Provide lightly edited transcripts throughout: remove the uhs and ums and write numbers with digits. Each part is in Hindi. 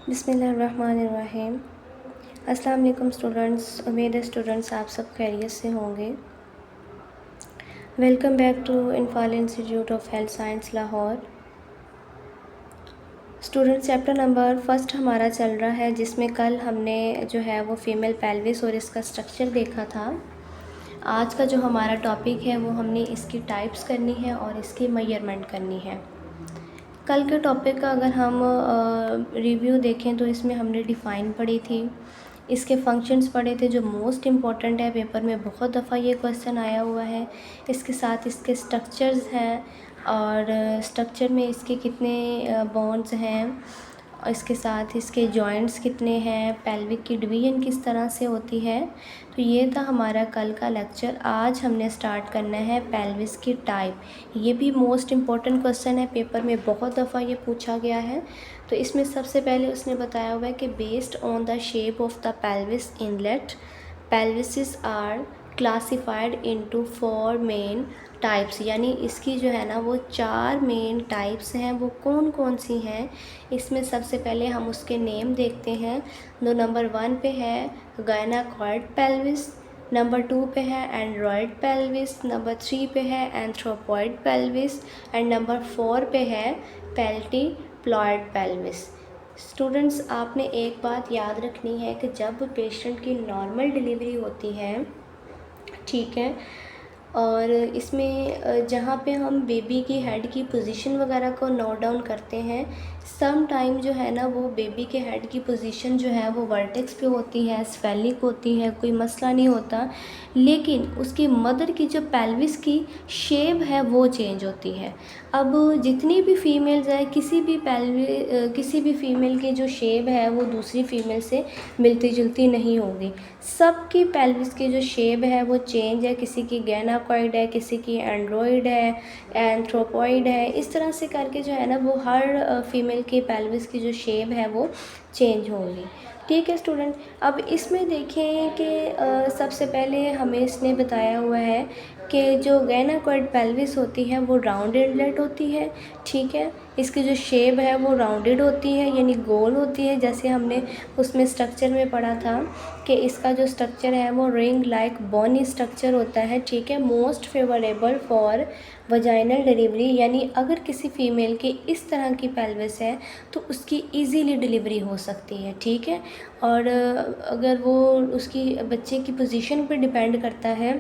बिस्मिल्लाहिर्रहमानिर्रहीम। अस्सलाम वालेकुम स्टूडेंट्स। उम्मीद है स्टूडेंट्स आप सब खैरियत से होंगे। Welcome back to Infal institute of health science Lahore. Student chapter number first हमारा चल रहा है, जिसमें कल हमने जो है वो फीमेल पेल्विस और इसका स्ट्रक्चर देखा था। आज का जो हमारा टॉपिक है वो हमने इसकी टाइप्स करनी है और इसकी मेजरमेंट करनी है। कल के टॉपिक का अगर हम रिव्यू देखें तो इसमें हमने डिफ़ाइन पढ़ी थी, इसके फंक्शंस पढ़े थे जो मोस्ट इम्पॉर्टेंट है, पेपर में बहुत दफ़ा ये क्वेश्चन आया हुआ है। इसके साथ इसके स्ट्रक्चर्स हैं और स्ट्रक्चर में इसके कितने बोन्स हैं, इसके साथ इसके जॉइंट्स कितने हैं, पेल्विक की डिवीजन किस तरह से होती है। तो ये था हमारा कल का लेक्चर। आज हमने स्टार्ट करना है पेल्विस की टाइप। ये भी मोस्ट इम्पॉर्टेंट क्वेश्चन है, पेपर में बहुत दफ़ा ये पूछा गया है। तो इसमें सबसे पहले उसने बताया हुआ है कि based on the shape of the pelvis inlet, pelvises are classified into 4 main types. यानी इसकी जो है ना वो 4 मेन टाइप्स हैं। वो कौन कौन सी हैं, इसमें सबसे पहले हम उसके नेम देखते हैं। तो नंबर 1 पे है गायनाकॉइड पेल्विस, नंबर 2 पे है एंड्रॉयड पेल्विस, नंबर 3 पे है एंथ्रोपॉइड पेल्विस एंड नंबर 4 पे है पेल्टिप्लॉइड पेल्विस। स्टूडेंट्स, आपने एक बात याद रखनी है कि जब पेशेंट की नॉर्मल डिलीवरी होती है, ठीक है, और इसमें जहाँ पे हम बेबी की हेड की पोजीशन वगैरह को नोट डाउन करते हैं, सम टाइम जो है ना वो बेबी के हेड की पोजीशन जो है वो वर्टेक्स पे होती है, स्फेलिक होती है, कोई मसला नहीं होता। लेकिन उसकी मदर की जो पेल्विस की शेप है वो चेंज होती है। अब जितनी भी फीमेल्स है, किसी भी फीमेल की जो शेप है वो दूसरी फीमेल से मिलती जुलती नहीं होगी। सबकी पेल्विस की जो शेप है वो चेंज है। किसी की गायनाकॉइड है, किसी की एंड्रॉयड है, एंथ्रोपॉइड है। इस तरह से करके जो है ना वो हर फीमेल की पेल्विस की जो शेप है वो चेंज होगी। ठीक है स्टूडेंट, अब इसमें देखें कि सबसे पहले हमें इसने बताया हुआ है कि जो गायनाकॉइड पेल्विस होती है वो राउंड इनलेट होती है। ठीक है, इसकी जो शेप है वो राउंडेड होती है, यानी गोल होती है। जैसे हमने उसमें स्ट्रक्चर में पढ़ा था कि इसका जो स्ट्रक्चर है वो रिंग लाइक बोनी स्ट्रक्चर होता है। ठीक है, most favourable for vaginal delivery, यानी अगर किसी फीमेल की इस तरह की पेल्विस है तो उसकी इजीली डिलीवरी हो सकती है। ठीक है, और अगर वो उसकी बच्चे की पोजीशन पर डिपेंड करता है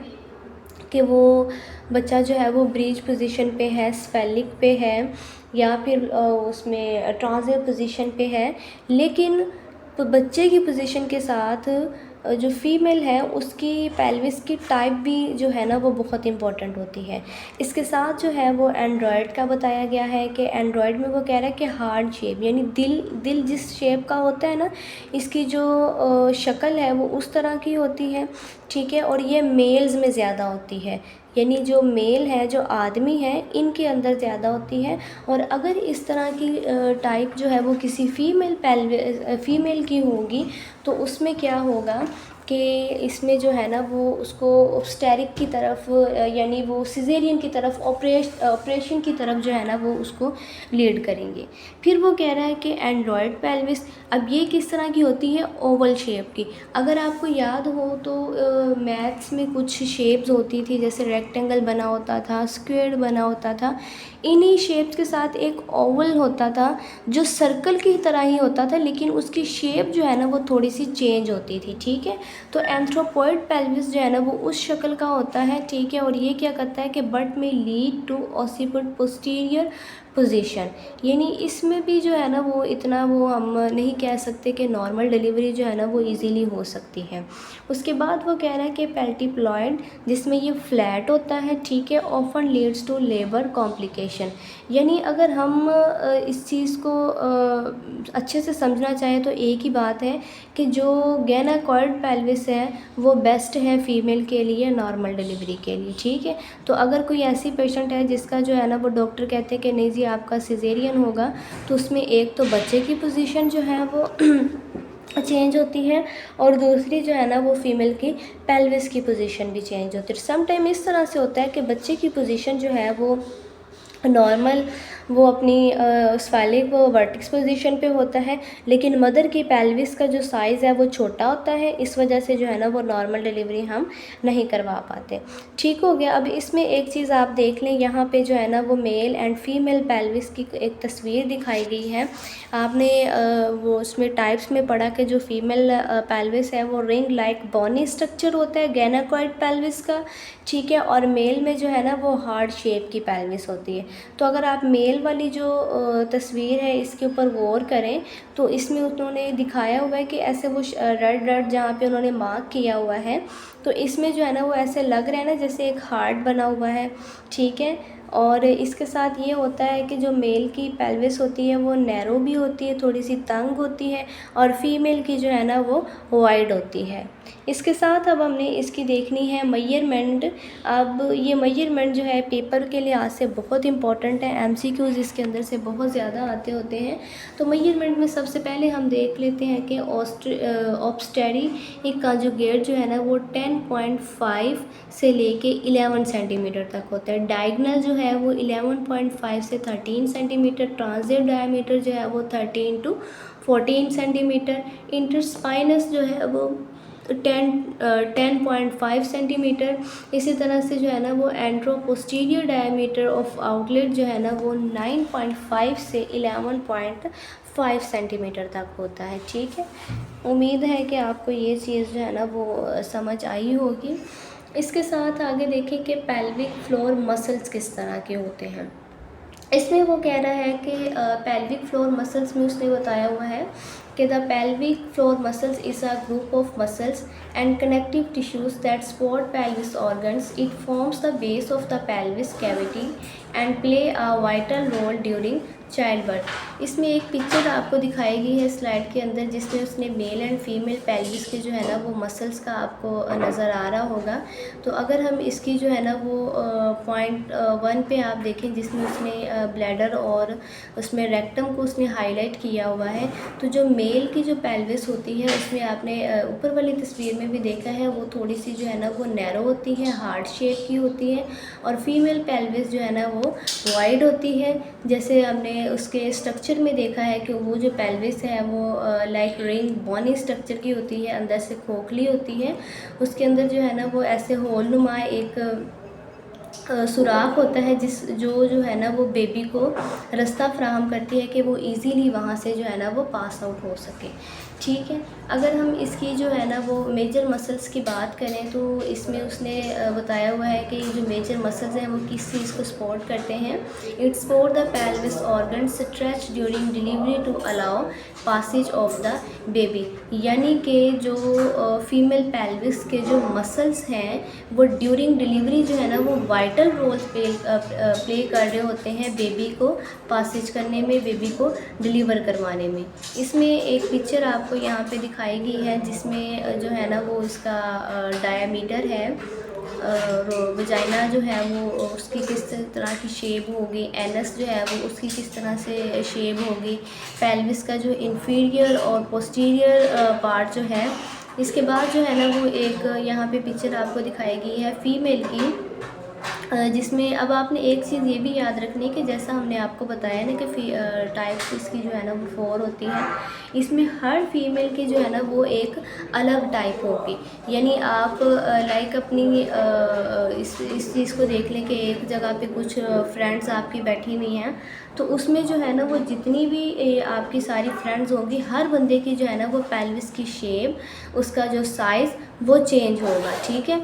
कि वो बच्चा जो है वो ब्रीच पोजीशन पे है, स्फेलिक पे है, या फिर उसमें ट्रांजिट पोजीशन पे है। लेकिन बच्चे की पोजीशन के साथ जो फीमेल है उसकी पेल्विस की टाइप भी जो है ना वो बहुत इंपॉर्टेंट होती है। इसके साथ जो है वो एंड्रॉयड का बताया गया है कि एंड्रॉयड में वो कह रहा है कि हार्ड शेप, यानी दिल जिस शेप का होता है ना, इसकी जो शक्ल है वो उस तरह की होती है। ठीक है, और ये मेल्स में ज़्यादा होती है, यानी जो मेल है, जो आदमी है, इनके अंदर ज़्यादा होती है। और अगर इस तरह की टाइप जो है वो किसी फीमेल की होगी तो उसमें क्या होगा कि इसमें जो है ना वो उसको ऑब्स्टेरिक की तरफ, यानी वो सिजेरियन की तरफ, ऑपरेशन की तरफ जो है ना वो उसको लीड करेंगे। फिर वो कह रहा है कि एंड्रॉयड पेल्विस, अब ये किस तरह की होती है, ओवल शेप की। अगर आपको याद हो तो मैथ्स में कुछ शेप्स होती थी, जैसे रेक्टेंगल बना होता था, स्क्वायर बना होता था। इन्हीं शेप्स के साथ एक ओवल होता था जो सर्कल की तरह ही होता था, लेकिन उसकी शेप जो है ना वो थोड़ी सी चेंज होती थी। ठीक है, तो एंथ्रोपॉइड पेल्विस जो है ना वो उस शक्ल का होता है। ठीक है, और ये क्या करता है कि बट में लीड टू ऑसिपिड पोस्टीरियर पोजीशन, यानी इसमें भी जो है ना वो इतना वो हम नहीं कह सकते कि नॉर्मल डिलीवरी जो है ना वो इजीली हो सकती है। उसके बाद वो कह रहा है कि पेल्टिप्लॉइड, जिसमें ये फ्लैट होता है। ठीक है, often leads to labour complication, यानी अगर हम इस चीज़ को अच्छे से समझना चाहें तो एक ही बात है कि जो गायनाकॉइड पेल्विस है वो बेस्ट है फीमेल के लिए नॉर्मल डिलीवरी के लिए। ठीक है, तो अगर कोई ऐसी पेशेंट है जिसका जो है ना वो डॉक्टर कहते हैं कि नहीं जी आपका सिजेरियन होगा, तो उसमें एक तो बच्चे की पोजीशन जो है वो चेंज होती है, और दूसरी जो है ना वो फीमेल की पेल्विस की पोजीशन भी चेंज होती है। सम टाइम इस तरह से होता है कि बच्चे की पोजीशन जो है वो नॉर्मल वो अपनी स्फेलिक वो वर्टिक्स पोजीशन पे होता है, लेकिन मदर की पेल्विस का जो साइज़ है वो छोटा होता है, इस वजह से जो है ना वो नॉर्मल डिलीवरी हम नहीं करवा पाते। ठीक हो गया। अब इसमें एक चीज़ आप देख लें, यहाँ पे जो है ना वो मेल एंड फीमेल पेल्विस की एक तस्वीर दिखाई गई है। आपने वो उसमें टाइप्स में पढ़ा कि जो फीमेल पेल्विस है वो रिंग लाइक बॉनी स्ट्रक्चर होता है गैनाकॉइड पेल्विस का, ठीक है, और मेल में जो है ना वो हार्ड शेप की पेल्विस होती है। तो अगर आप मेल वाली जो तस्वीर है इसके ऊपर गौर करें तो इसमें उन्होंने दिखाया हुआ है कि ऐसे वो रेड रेड जहाँ पे उन्होंने मार्क किया हुआ है, तो इसमें जो है ना वो ऐसे लग रहा है ना जैसे एक हार्ट बना हुआ है, ठीक है। और इसके साथ ये होता है कि जो मेल की पेल्विस होती है वो नैरो भी होती है, थोड़ी सी तंग होती है, और फीमेल की जो है ना वो वाइड होती है। इसके साथ अब हमने इसकी देखनी है मेजरमेंट। अब ये मेजरमेंट जो है पेपर के लिहाज से बहुत इंपॉर्टेंट है, एमसीक्यूज़ इसके अंदर से बहुत ज़्यादा आते होते हैं। तो मेजरमेंट में सबसे पहले हम देख लेते हैं कि ऑब्स्टेरी का जो गेट जो है ना वो 10.5 से लेके 11 सेंटीमीटर तक होता है। डायगनल जो है वो 11.5 से 13 सेंटीमीटर, ट्रांजिट डायमीटर जो है वो 13 to 14 सेंटीमीटर, इंटरस्पाइनस जो है वो 10.5 सेंटीमीटर। इसी तरह से जो है ना वो एंट्रोपोस्टीरियर डायमीटर ऑफ आउटलेट जो है ना वो 9.5 से 11.5 सेंटीमीटर तक होता है, ठीक है। उम्मीद है कि आपको ये चीज़ जो है ना वो समझ आई होगी। इसके साथ आगे देखें कि पेल्विक फ्लोर मसल्स किस तरह के होते हैं। इसमें वो कह रहा है कि पेल्विक फ्लोर मसल्स में उसने बताया हुआ है कि the pelvic floor muscles is a group of muscles and connective tissues that support pelvis organs. It forms the base of the pelvis cavity and play a vital role during child birth. इसमें एक पिक्चर आपको दिखाई गई है स्लाइड के अंदर, जिसमें उसने मेल एंड फीमेल पेल्विस के जो है ना वो मसल्स का आपको नज़र आ रहा होगा। तो अगर हम इसकी जो है ना वो पॉइंट 1 पे आप देखें जिसमें उसने ब्लैडर और उसमें रेक्टम को उसने हाईलाइट किया हुआ है, तो जो मेल की जो पेल्विस होती है उसमें आपने ऊपर वाली तस्वीर में भी देखा है वो थोड़ी सी जो है ना वो नैरो होती है, हार्ट शेप की होती है, और फीमेल पेल्विस जो है ना वो वाइड होती है। जैसे हमने उसके स्ट्रक्चर में देखा है कि वो जो पेल्विस है वो लाइक रिंग बॉनी स्ट्रक्चर की होती है, अंदर से खोखली होती है, उसके अंदर जो है ना वो ऐसे होल नुमा एक सुराख होता है जो है ना वो बेबी को रास्ता फ्राहम करती है कि वो इजीली वहाँ से जो है ना वो पास आउट हो सके, ठीक है। अगर हम इसकी जो है ना वो मेजर मसल्स की बात करें तो इसमें उसने बताया हुआ है कि जो मेजर मसल्स हैं वो किस चीज़ को सपोर्ट करते हैं। It support the pelvis organ stretch during delivery to allow passage of the baby, यानी कि जो फीमेल पेल्विस के जो मसल्स हैं वो ड्यूरिंग डिलीवरी जो है ना वो वाइटल रोल प्ले कर रहे होते हैं बेबी को पासेज करने में, बेबी को डिलीवर करवाने में। इसमें एक पिक्चर आपको यहाँ पे दिखाई गई है जिसमें जो है ना वो इसका डायामीटर है, वजाइना जो है वो उसकी किस तरह की शेप होगी, एनस जो है वो उसकी किस तरह से शेप होगी, पेल्विस का जो इंफीरियर और पोस्टीरियर पार्ट जो है। इसके बाद जो है ना वो एक यहाँ पे पिक्चर आपको दिखाई गई है फीमेल की, जिसमें अब आपने एक चीज़ ये भी याद रखनी है कि जैसा हमने आपको बताया ना कि टाइप्स इसकी जो है ना वो 4 होती है, इसमें हर फीमेल की जो है ना वो एक अलग टाइप होगी। यानी आप लाइक अपनी इस चीज़ को देख लें कि एक जगह पे कुछ फ्रेंड्स आपकी बैठी हुई हैं, तो उसमें जो है ना वो जितनी भी आपकी सारी फ्रेंड्स होंगी, हर बंदे की जो है ना वो पेल्विस की शेप, उसका जो साइज़ वो चेंज होगा, ठीक है।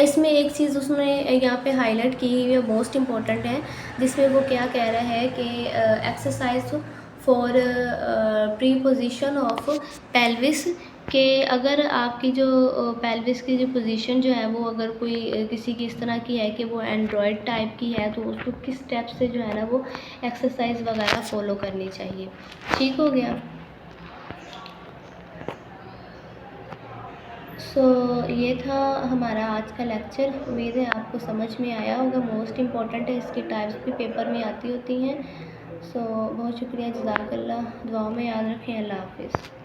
इसमें एक चीज़ उसने यहाँ पे हाईलाइट की हुई है, मोस्ट इम्पॉर्टेंट है, जिसमें वो क्या कह रहा है कि exercise for preposition of pelvis, कि अगर आपकी जो पेल्विस की जो पोजीशन जो है वो अगर कोई किसी की इस तरह की है कि वो एंड्रॉयड टाइप की है, तो उसको किस स्टेप से जो है ना वो एक्सरसाइज वगैरह फॉलो करनी चाहिए, ठीक हो गया। ये था हमारा आज का लेक्चर। उम्मीद है आपको समझ में आया होगा। मोस्ट इम्पॉर्टेंट है, इसकी टाइप्स भी पेपर में आती होती हैं। बहुत शुक्रिया, जज़ाकल्लाह। दुआओं में याद रखें। अल्लाह हाफ़िज़।